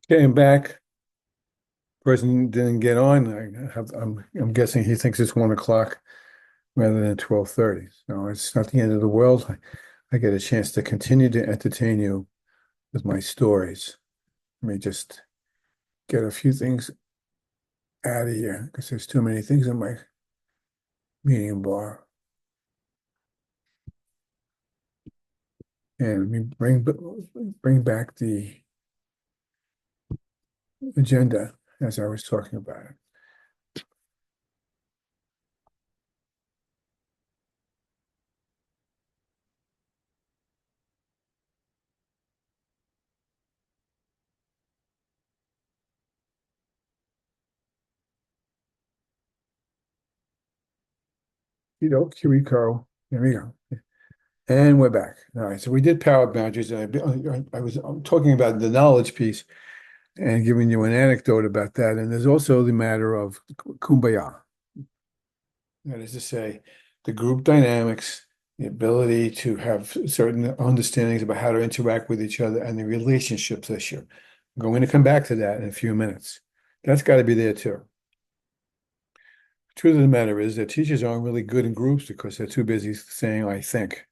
Came back. Person didn't get on. I'm guessing he thinks it's 1 o'clock rather than 12:30. So it's not the end of the world. I get a chance to continue to entertain you with my stories. Let me just get a few things out of here because there's too many things in my meeting bar. And let me bring back the agenda as I was talking about it. Here we go. There we go. And we're back. All right. So we did power boundaries. And I was talking about the knowledge piece and giving you an anecdote about that. And there's also the matter of kumbaya. That is to say, the group dynamics, the ability to have certain understandings about how to interact with each other, and the relationships issue. I'm going to come back to that in a few minutes. That's got to be there too. Truth of the matter is that teachers aren't really good in groups because they're too busy saying, I think.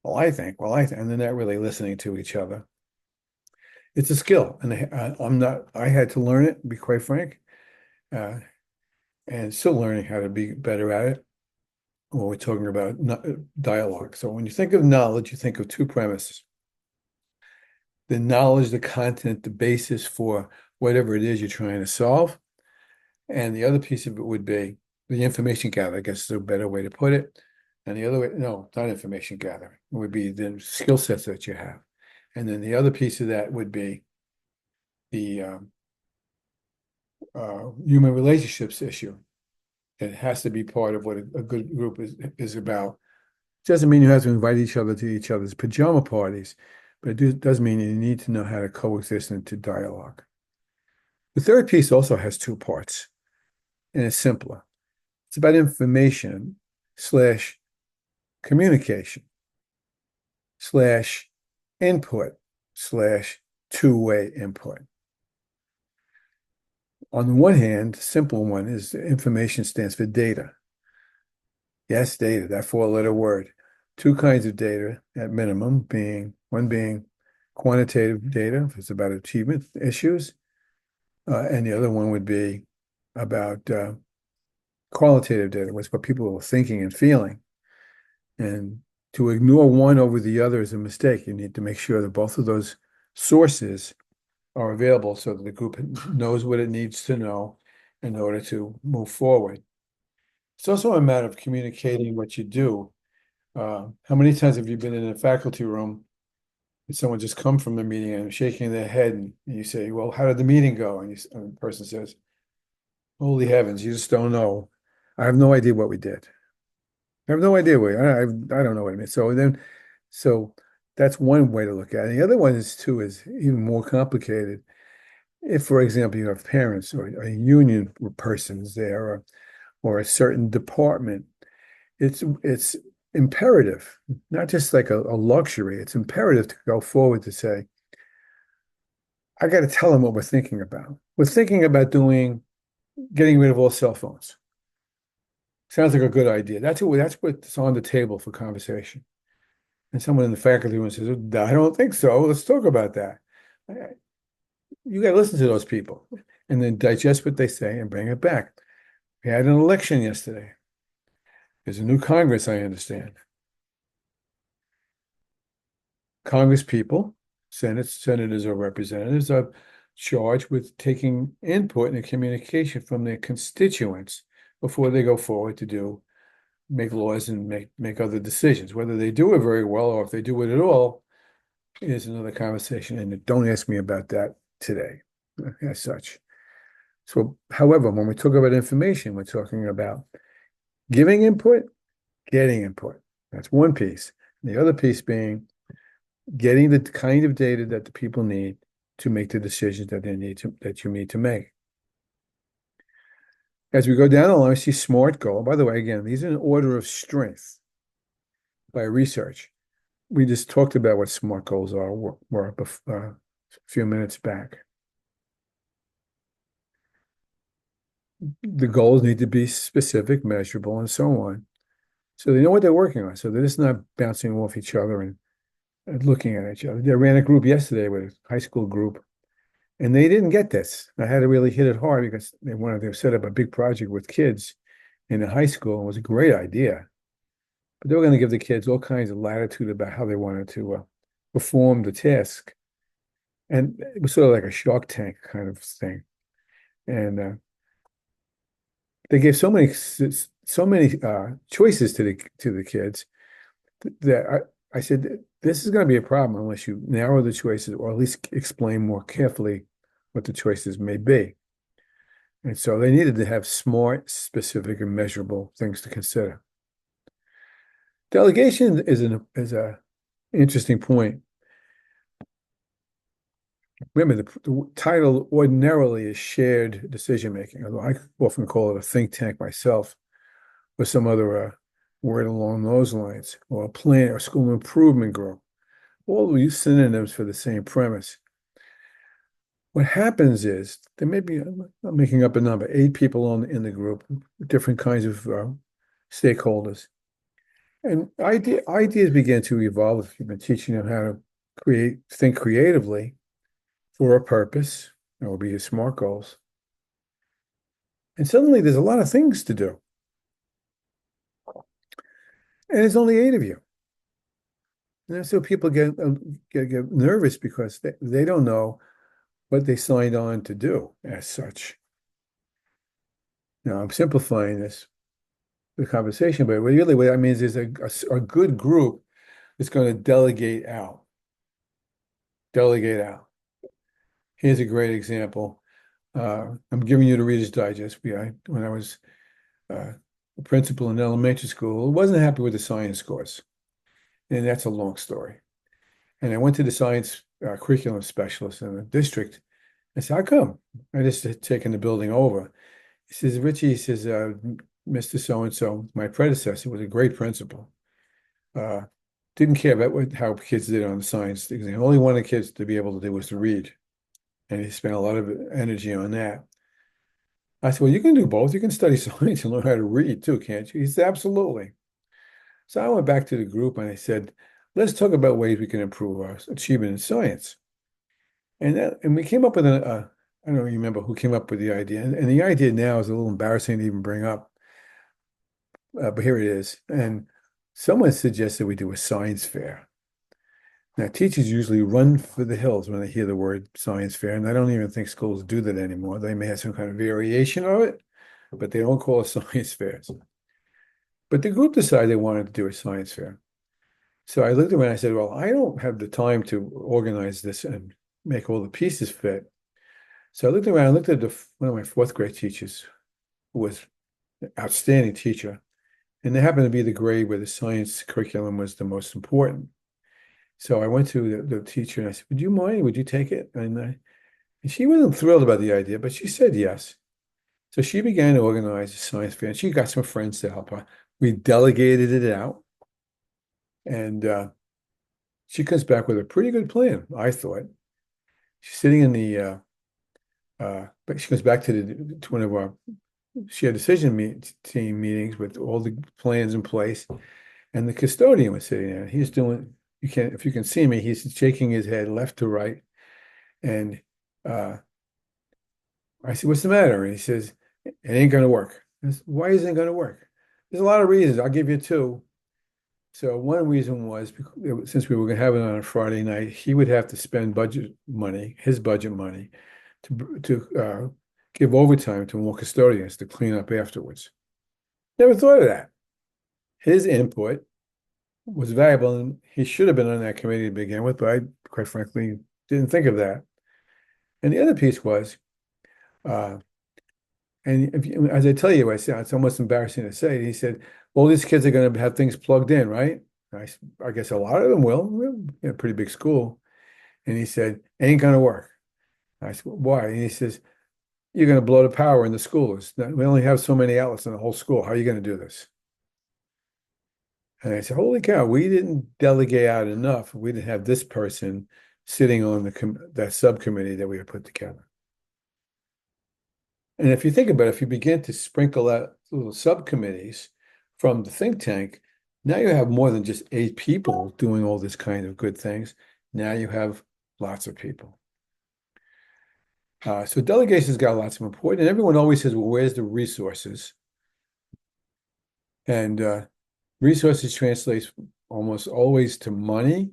Well, I think, well, I think, and they're not really listening to each other. It's a skill, and I'm not, I had to learn it, to be quite frank, uh, and still learning how to be better at it when we're talking about dialogue. So when you think of knowledge, you think of two premises: the knowledge, the content, the basis for whatever it is you're trying to solve. And the other piece of it would be the information gather, I guess is a better way to put it. And the other way, no, not information gathering, it would be the skill sets that you have. And then the other piece of that would be the human relationships issue. It has to be part of what a good group is about. It doesn't mean you have to invite each other to each other's pajama parties, but does mean you need to know how to coexist into dialogue. The third piece also has two parts, and it's simpler. It's about information slash communication slash input slash two-way input. On the one hand, the simple one is information stands for data. Yes, data, that four-letter word. Two kinds of data at minimum, being one being quantitative data, if it's about achievement issues, and the other one would be about qualitative data, what's what people are thinking and feeling. And to ignore one over the other is a mistake. You need to make sure that both of those sources are available so that the group knows what it needs to know in order to move forward. It's also a matter of communicating what you do. How many times have you been in a faculty room and someone just come from the meeting and shaking their head and you say, well, how did the meeting go? And the person says, holy heavens, you just don't know. I have no idea what we did. I have no idea what I don't know what I mean. So that's one way to look at it. The other one is too is even more complicated. If, for example, you have parents or a union persons there or a certain department, it's imperative, not just like a luxury. It's imperative to go forward to say, I got to tell them what we're thinking about. We're thinking about getting rid of all cell phones. Sounds like a good idea. That's what's on the table for conversation. And someone in the faculty room says, I don't think so. Let's talk about that. You got to listen to those people and then digest what they say and bring it back. We had an election yesterday. There's a new Congress, I understand. Congress people, senators or representatives are charged with taking input and communication from their constituents before they go forward to make laws and make other decisions. Whether they do it very well or if they do it at all is another conversation. And don't ask me about that today, as such. So, however, when we talk about information, we're talking about giving input, getting input. That's one piece. The other piece being getting the kind of data that the people need to make the decisions that you need to make. As we go down the line, we see SMART goal. By the way, again, these are in order of strength by research. We just talked about what SMART goals were a few minutes back. the goals need to be specific, measurable, and so on. So they know what they're working on. So they're just not bouncing off each other and looking at each other. I ran a group yesterday with a high school group, and they didn't get this. I had to really hit it hard because they wanted to set up a big project with kids in a high school. It was a great idea, but they were going to give the kids all kinds of latitude about how they wanted to perform the task. And it was sort of like a Shark Tank kind of thing. And they gave so many choices to the kids that I said, this is going to be a problem unless you narrow the choices or at least explain more carefully what the choices may be. And so they needed to have smart, specific, and measurable things to consider. Delegation is a interesting point. Remember, the title ordinarily is shared decision making, although I often call it a think tank myself, or some other word along those lines, or a plan or school improvement group. All these synonyms for the same premise. What happens is there may be, I'm making up a number, 8 people in the group, different kinds of stakeholders. And ideas begin to evolve if you've been teaching them how to think creatively for a purpose. That will be your SMART goals. And suddenly there's a lot of things to do. And there's only 8 of you. And so people get nervous because they don't know what they signed on to do as such. Now, I'm simplifying the conversation, but really what that means is a good group is going to delegate out. Delegate out. Here's a great example. I'm giving you the Reader's Digest. When I was a principal in elementary school, wasn't happy with the science scores. And that's a long story. And I went to the science curriculum specialist in the district. I said, how come? I just had taken the building over. He says, Richie, he says, Mr. So-and-so, my predecessor, was a great principal. Didn't care about how kids did on the science exam. Only wanted kids to be able to do was to read. And he spent a lot of energy on that. I said, well, you can do both. You can study science and learn how to read too, can't you? He said, absolutely. So I went back to the group and I said, let's talk about ways we can improve our achievement in science. And we came up with I don't remember who came up with the idea. And the idea now is a little embarrassing to even bring up, but here it is. And someone suggested we do a science fair. Now, teachers usually run for the hills when they hear the word science fair, and I don't even think schools do that anymore. They may have some kind of variation of it, but they don't call it science fairs. But the group decided they wanted to do a science fair. So I looked around and I said, well, I don't have the time to organize this and make all the pieces fit. So I looked around and looked at one of my fourth grade teachers, who was an outstanding teacher, and they happened to be the grade where the science curriculum was the most important. So I went to the teacher and I said, would you mind? Would you take it? And she wasn't thrilled about the idea, but she said yes. So she began to organize a science fair, and she got some friends to help her. We delegated it out, and she comes back with a pretty good plan, I thought. She's sitting in but she goes back to one of our shared decision team meetings with all the plans in place, and the custodian was sitting there. He's doing, if you can see me, he's shaking his head left to right, and I said, "What's the matter?" And he says, "It ain't going to work." I said, why isn't it going to work? There's a lot of reasons. I'll give you two. So one reason was because, since we were going to have it on a Friday night, he would have to spend his budget money, to give overtime to more custodians to clean up afterwards. Never thought of that. His input was valuable, and he should have been on that committee to begin with, but I, quite frankly, didn't think of that. And the other piece was, and as I tell you, it's almost embarrassing to say, he said, well, these kids are going to have things plugged in, right? I guess a lot of them will. We're in a pretty big school. And he said, ain't going to work. I said, well, why? And he says, you're going to blow the power in the schools. We only have so many outlets in the whole school. How are you going to do this? And I said, holy cow, we didn't delegate out enough. We didn't have this person sitting on that subcommittee that we had put together. And if you think about it, if you begin to sprinkle out little subcommittees from the think tank, now you have more than just 8 people doing all this kind of good things. Now you have lots of people. So delegation's got lots of important, and everyone always says, well, where's the resources? And resources translates almost always to money,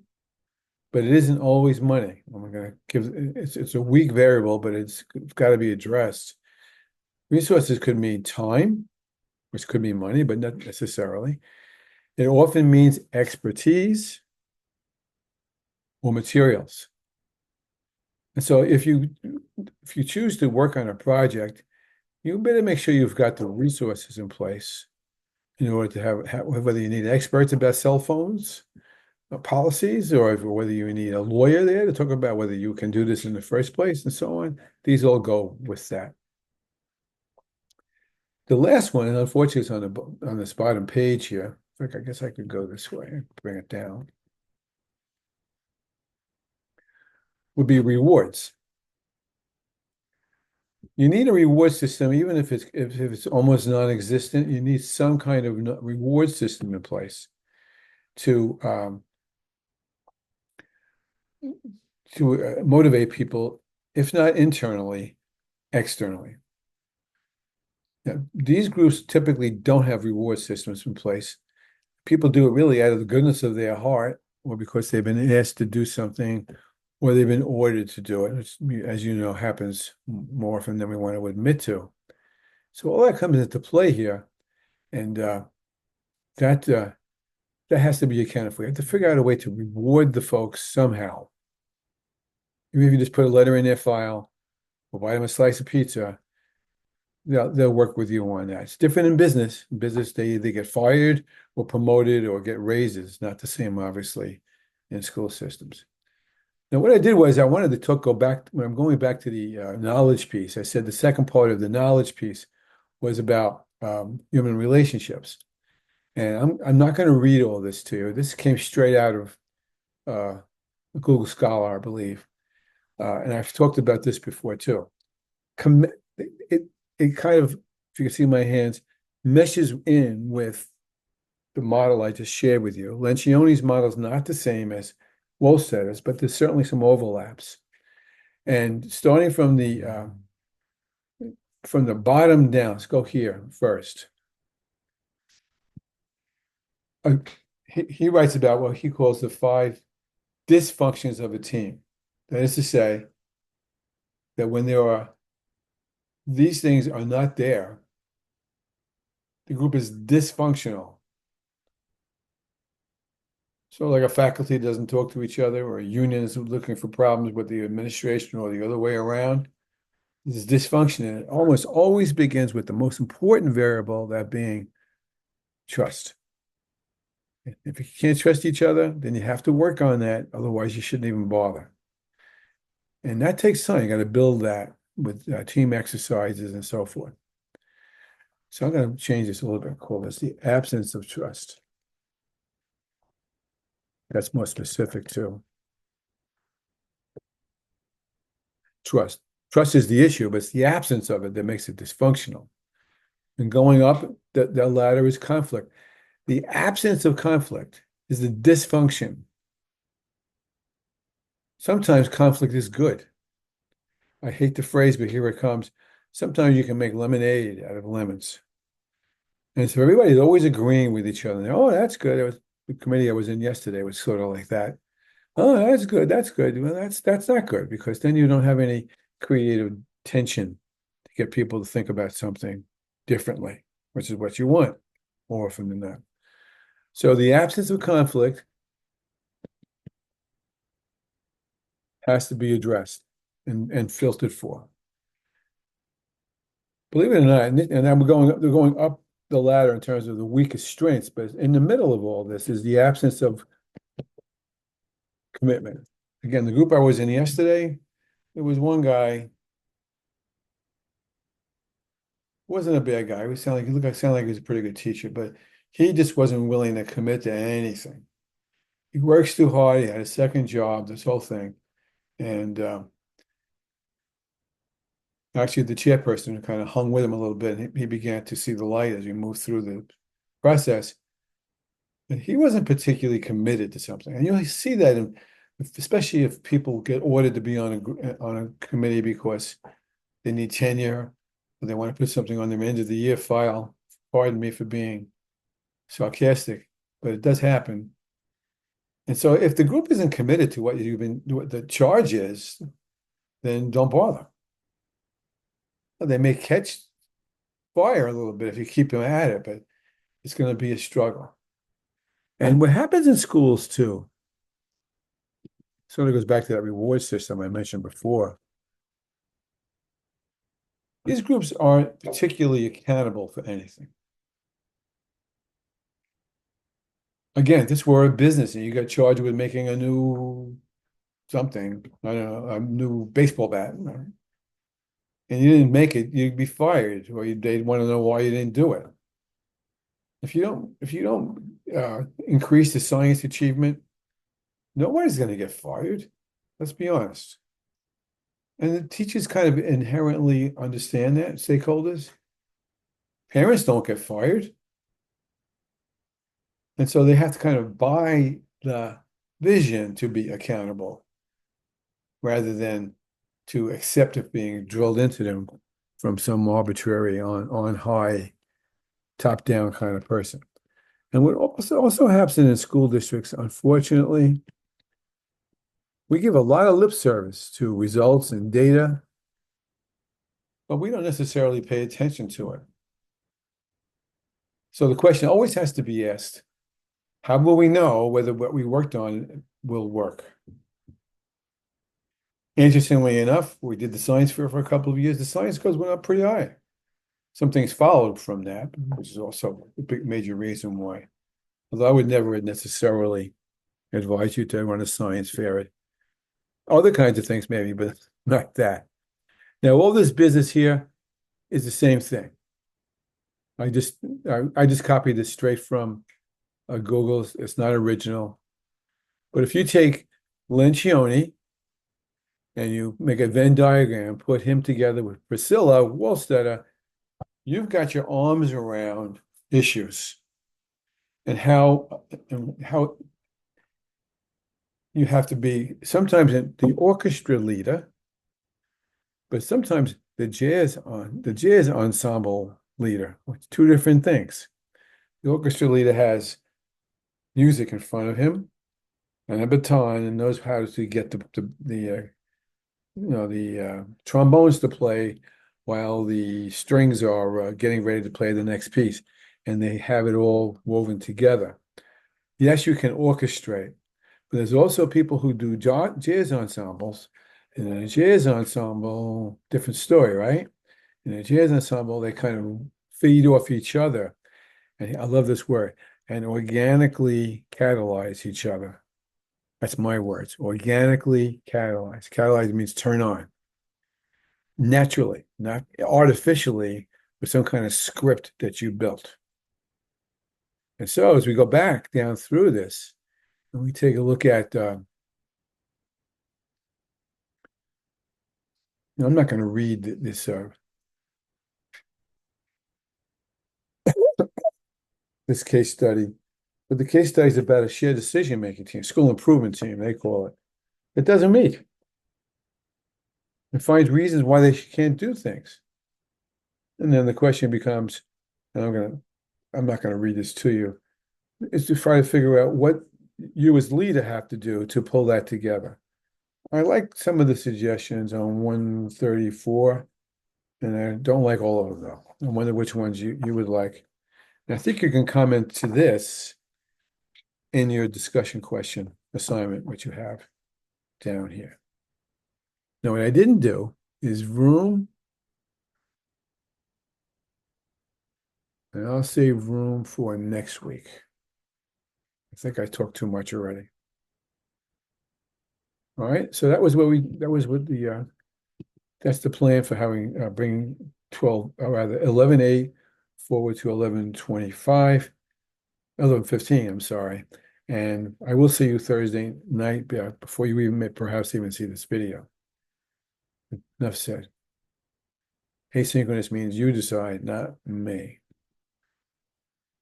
but it isn't always money. I'm going to give it's a weak variable, but it's got to be addressed. Resources could mean time, which could mean money, but not necessarily. It often means expertise or materials. And so if you choose to work on a project, you better make sure you've got the resources in place in order to have whether you need experts about cell phones, policies, or whether you need a lawyer there to talk about whether you can do this in the first place and so on. These all go with that. The last one, and unfortunately, it's on this bottom page here. In fact, I guess I could go this way and bring it down. Would be rewards. You need a reward system, even if it's almost non-existent. You need some kind of reward system in place to motivate people, if not internally, externally. Now, these groups typically don't have reward systems in place. People do it really out of the goodness of their heart, or because they've been asked to do something, or they've been ordered to do it, which, as you know, happens more often than we want to admit to. So all that comes into play here, and that has to be accounted for. You have to figure out a way to reward the folks somehow. Even if you just put a letter in their file or buy them a slice of pizza, they'll work with you on that. It's different in business. In business, they either get fired or promoted or get raises. Not the same, obviously, in school systems. Now, what I did was I wanted to go back, when I'm going back to the knowledge piece, I said the second part of the knowledge piece was about human relationships. And I'm not going to read all this to you. This came straight out of Google Scholar, I believe. And I've talked about this before too. It, it kind of, if you can see my hands, meshes in with the model I just shared with you. Lencioni's model is not the same as Wolfsetter's, but there's certainly some overlaps. And starting from the bottom down, let's go here first. He writes about what he calls the 5 dysfunctions of a team. That is to say, that when these things are not there, the group is dysfunctional. So like a faculty doesn't talk to each other, or a union is looking for problems with the administration, or the other way around. This is dysfunction, and it almost always begins with the most important variable, that being trust. If you can't trust each other, then you have to work on that. Otherwise, you shouldn't even bother. And that takes time. You got to build that with team exercises and so forth. So I'm going to change this a little bit, call this the absence of trust. That's more specific too. Trust. Trust is the issue, but it's the absence of it that makes it dysfunctional. And going up the ladder is conflict. The absence of conflict is the dysfunction. Sometimes conflict is good. I hate the phrase, but here it comes. Sometimes you can make lemonade out of lemons. And so everybody's always agreeing with each other. Oh, that's good. The committee I was in yesterday was sort of like that. Oh, that's good. That's good. Well, that's not good, because then you don't have any creative tension to get people to think about something differently, which is what you want more often than not. So the absence of conflict has to be addressed and filtered for. Believe it or not, and then they're going up the ladder in terms of the weakest strengths, but in the middle of all this is the absence of commitment. Again, the group I was in yesterday, there was one guy, wasn't a bad guy. He sounded like he was a pretty good teacher, but he just wasn't willing to commit to anything. He works too hard. He had a second job, this whole thing. And Actually, the chairperson kind of hung with him a little bit, and he began to see the light as we moved through the process. And he wasn't particularly committed to something. And you see that, especially if people get ordered to be on a committee because they need tenure, or they want to put something on their end of the year file. Pardon me for being sarcastic, but it does happen. And so if the group isn't committed to what the charge is, then don't bother. They may catch fire a little bit if you keep them at it, but it's going to be a struggle. And what happens in schools too, sort of goes back to that reward system I mentioned before. These groups aren't particularly accountable for anything. Again, if this were a business and you got charged with making a new something, I don't know, a new baseball bat, and you didn't make it, you'd be fired, or they'd want to know why you didn't do it. If you don't increase the science achievement, nobody's going to get fired. Let's be honest. And the teachers kind of inherently understand that, stakeholders. Parents don't get fired. And so they have to kind of buy the vision to be accountable rather than to accept it being drilled into them from some arbitrary on high, top down kind of person. And what also happens in school districts, unfortunately, we give a lot of lip service to results and data, but we don't necessarily pay attention to it. So the question always has to be asked, how will we know whether what we worked on will work? Interestingly enough, we did the science fair for a couple of years. The science scores went up pretty high. Some things followed from that, which is also a big major reason why. Although I would never necessarily advise you to run a science fair. Other kinds of things maybe, but not that. Now, all this business here is the same thing. I just copied this straight from Google. It's not original. But if you take Lencioni and you make a Venn diagram, put him together with Priscilla Wohlstetter, you've got your arms around issues and how you have to be sometimes the orchestra leader, but sometimes the jazz ensemble leader. It's two different things. The orchestra leader has music in front of him and a baton and knows how to get the trombones to play while the strings are getting ready to play the next piece, and they have it all woven together. Yes, you can orchestrate, but there's also people who do jazz ensembles. In a jazz ensemble, different story, right? In a jazz ensemble, they kind of feed off each other. And I love this word, and organically catalyze each other. That's my words. Organically catalyze. Catalyze means turn on. Naturally, not artificially, with some kind of script that you built. And so as we go back down through this, and we take a look at, I'm not going to read this case study, but the case study is about a shared decision-making team, school improvement team, they call it. It doesn't meet. It finds reasons why they can't do things. And then the question becomes, and I'm not going to read this to you, is to try to figure out what you as leader have to do to pull that together. I like some of the suggestions on 134, and I don't like all of them though. I wonder which ones you would like. And I think you can comment to this in your discussion question assignment, which you have down here. Now, what I didn't do is room, and I'll save room for next week. I think I talked too much already. All right, so that's the plan for having bringing 12, or rather 11A forward to 11:25, 11:15. I'm sorry, and I will see you Thursday night before you perhaps even see this video. Enough said. Asynchronous means you decide, not me.